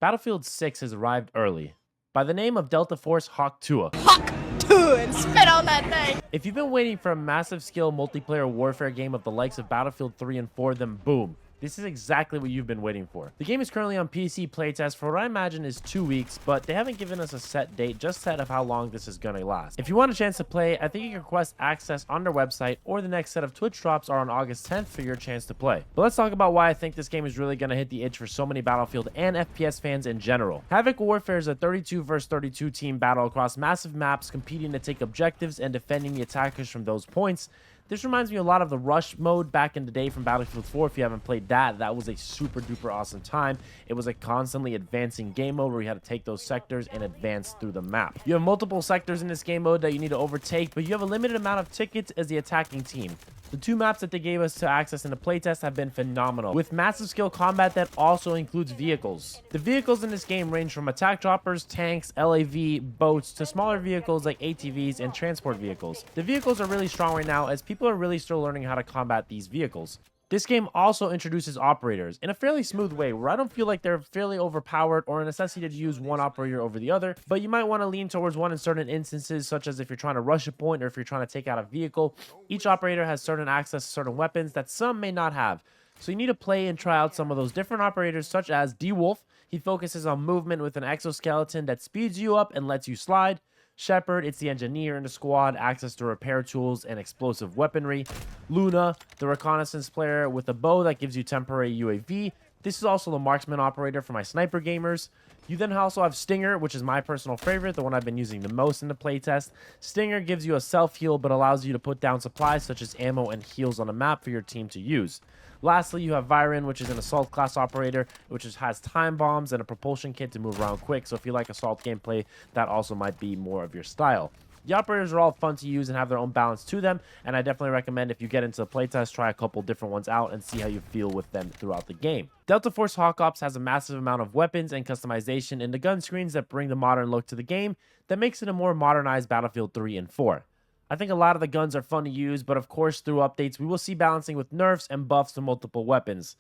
Battlefield 6 has arrived early, by the name of Delta Force Hawk Tuah. Hawk to and spit on that thing. If you've been waiting for a massive scale multiplayer warfare game of the likes of Battlefield 3 and 4, then boom. This is exactly what you've been waiting for. The game is currently on PC playtest for what I imagine is 2 weeks, but they haven't given us a set date, just set of how long this is gonna last. If you want a chance to play, I think you can request access on their website, or the next set of Twitch drops are on August 10th for your chance to play. But let's talk about why I think this game is really gonna hit the itch for so many Battlefield and FPS fans in general. Havoc Warfare is a 32 vs 32 team battle across massive maps, competing to take objectives and defending the attackers from those points. This reminds me a lot of the Rush mode back in the day from Battlefield 4. If you haven't played that, that was a super duper awesome time. It was a constantly advancing game mode where you had to take those sectors and advance through the map. You have multiple sectors in this game mode that you need to overtake, but you have a limited amount of tickets as the attacking team. The 2 maps that they gave us to access in the playtest have been phenomenal, with massive skill combat that also includes vehicles. The vehicles in this game range from attack droppers, tanks, LAV, boats, to smaller vehicles like ATVs and transport vehicles. The vehicles are really strong right now as people are really still learning how to combat these vehicles. This game also introduces operators in a fairly smooth way where I don't feel like they're fairly overpowered or a necessity to use one operator over the other, but you might want to lean towards one in certain instances, such as if you're trying to rush a point or if you're trying to take out a vehicle. Each operator has certain access to certain weapons that some may not have. So you need to play and try out some of those different operators, such as D-Wolf. He focuses on movement with an exoskeleton that speeds you up and lets you slide. Shepard, it's the engineer in the squad, access to repair tools and explosive weaponry. Luna, the reconnaissance player with a bow that gives you temporary UAV. This is also the marksman operator for my sniper gamers. You then also have Stinger, which is my personal favorite, the one I've been using the most in the playtest. Stinger gives you a self-heal, but allows you to put down supplies such as ammo and heals on the map for your team to use. Lastly, you have Viren, which is an assault class operator, which has time bombs and a propulsion kit to move around quick. So if you like assault gameplay, that also might be more of your style. The operators are all fun to use and have their own balance to them, and I definitely recommend if you get into the playtest, try a couple different ones out and see how you feel with them throughout the game. Delta Force Hawk Ops has a massive amount of weapons and customization in the gun screens that bring the modern look to the game that makes it a more modernized Battlefield 3 and 4. I think a lot of the guns are fun to use, but of course through updates we will see balancing with nerfs and buffs to multiple weapons.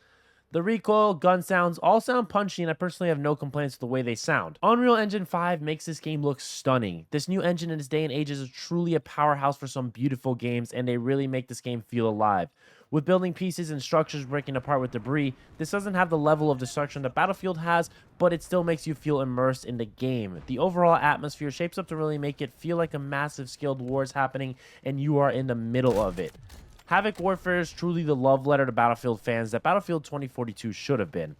The recoil, gun sounds, all sound punchy, and I personally have no complaints with the way they sound. Unreal Engine 5 makes this game look stunning. This new engine in this day and age is truly a powerhouse for some beautiful games, and they really make this game feel alive. With building pieces and structures breaking apart with debris, this doesn't have the level of destruction that Battlefield has, but it still makes you feel immersed in the game. The overall atmosphere shapes up to really make it feel like a massive skilled war is happening, and you are in the middle of it. Havoc Warfare is truly the love letter to Battlefield fans that Battlefield 2042 should have been.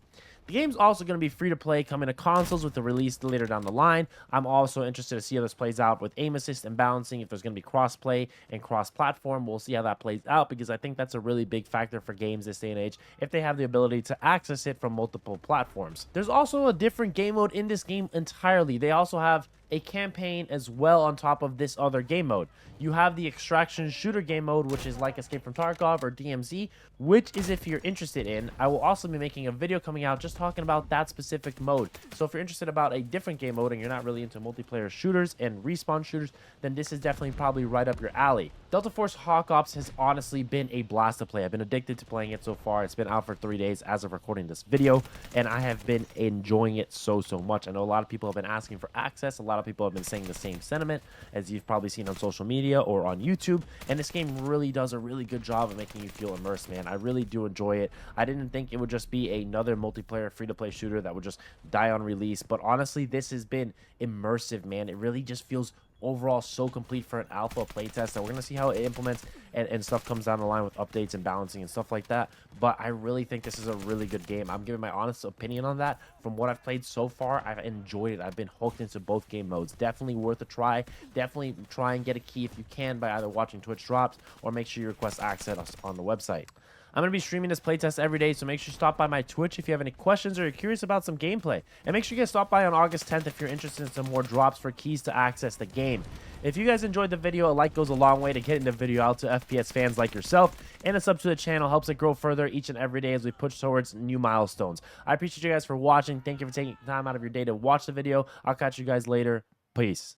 The game's also going to be free to play, coming to consoles with the release later down the line. I'm also interested to see how this plays out with aim assist and balancing, if there's going to be cross-play and cross-platform. We'll see how that plays out because I think that's a really big factor for games this day and age if they have the ability to access it from multiple platforms. There's also a different game mode in this game entirely. They also have a campaign as well on top of this other game mode. You have the extraction shooter game mode, which is like Escape from Tarkov or DMZ, which is if you're interested in. I will also be making a video coming out just talking about that specific mode. So if you're interested about a different game mode and you're not really into multiplayer shooters and respawn shooters, then this is definitely probably right up your alley. Delta Force Hawk Ops has honestly been a blast to play. I've been addicted to playing it so far. It's been out for 3 days as of recording this video, and I have been enjoying it so much. I know a lot of people have been asking for access. A lot of people have been saying the same sentiment, as you've probably seen on social media or on YouTube, and this game really does a really good job of making you feel immersed, man. I really do enjoy it. I didn't think it would just be another multiplayer free-to-play shooter that would just die on release, but honestly, this has been immersive, man. It really just feels overall so complete for an alpha playtest, and we're gonna see how it implements and stuff comes down the line with updates and balancing and stuff like that. But I really think this is a really good game. I'm giving my honest opinion on that. From what I've played so far, I've enjoyed it. I've been hooked into both game modes. Definitely worth a try. Definitely try and get a key if you can by either watching Twitch drops or make sure you request access on the website. I'm going to be streaming this playtest every day, so make sure you stop by my Twitch if you have any questions or you're curious about some gameplay. And make sure you guys stop by on August 10th if you're interested in some more drops for keys to access the game. If you guys enjoyed the video, a like goes a long way to getting the video out to FPS fans like yourself, and a sub to the channel helps it grow further each and every day as we push towards new milestones. I appreciate you guys for watching. Thank you for taking time out of your day to watch the video. I'll catch you guys later. Peace.